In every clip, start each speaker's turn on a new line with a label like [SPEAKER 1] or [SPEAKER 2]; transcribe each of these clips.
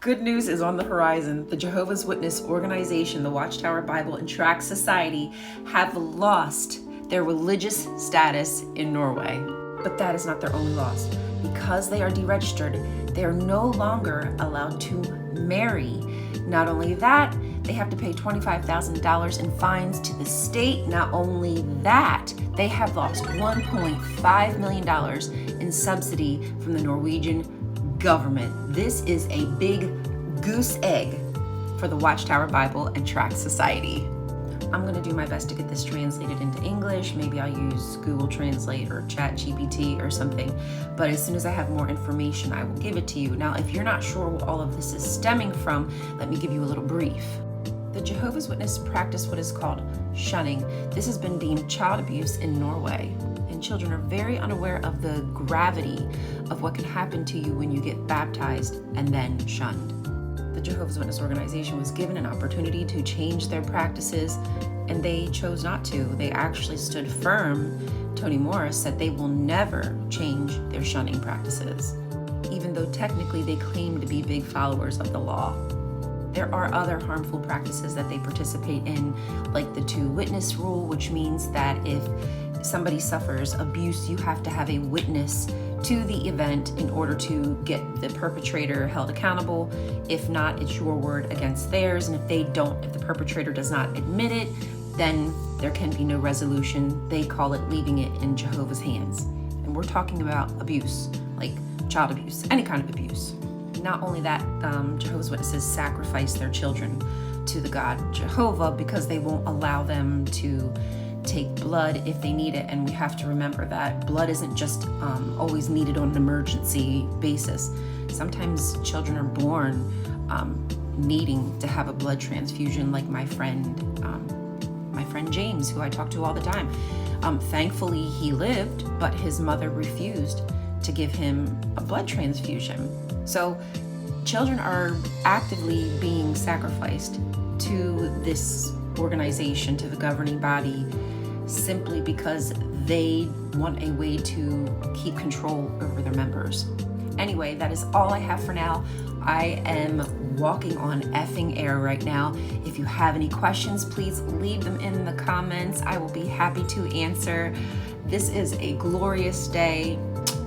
[SPEAKER 1] Good news is on the horizon. The Jehovah's Witness organization, the Watchtower Bible and Tract Society, have lost their religious status in Norway. But that is not their only loss. Because they are deregistered, they are no longer allowed to marry. Not only that, they have to pay $25,000 in fines to the state. Not only that, they have lost $1.5 million in subsidy from the Norwegian government. This is a big goose egg for the Watchtower Bible and Tract Society. I'm going to do my best to get this translated into English. Maybe I'll use Google Translate or ChatGPT or something. But as soon as I have more information, I will give it to you. Now, if you're not sure what all of this is stemming from, let me give you a little brief. The Jehovah's Witness practice what is called shunning. This has been deemed child abuse in Norway. And children are very unaware of the gravity of what can happen to you when you get baptized and then shunned. The Jehovah's Witness organization was given an opportunity to change their practices, and they chose not to. They actually stood firm. Tony Morris said they will never change their shunning practices, even though technically they claim to be big followers of the law. There are other harmful practices that they participate in, like the two-witness rule, which means that if somebody suffers abuse, you have to have a witness to the event in order to get the perpetrator held accountable. If not, it's your word against theirs. And if the perpetrator does not admit it, then there can be no resolution. They call it leaving it in Jehovah's hands. And we're talking about abuse, like child abuse, any kind of abuse. Not only that, Jehovah's Witnesses sacrifice their children to the God Jehovah because they won't allow them to take blood if they need it. And we have to remember that blood isn't just always needed on an emergency basis. Sometimes children are born needing to have a blood transfusion, like my friend James, who I talk to all the time. Thankfully, he lived, but his mother refused to give him a blood transfusion. So children are actively being sacrificed to this organization, to the governing body, simply because they want a way to keep control over their members. Anyway, that is all I have for now. I am walking on effing air right now. If you have any questions, please leave them in the comments. I will be happy to answer. This is a glorious day.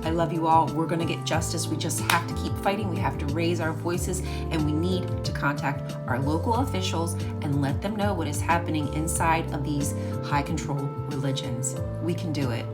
[SPEAKER 1] I love you all. We're going to get justice. We just have to keep fighting. We have to raise our voices, and we need to contact our local officials and let them know what is happening inside of these high control religions. We can do it.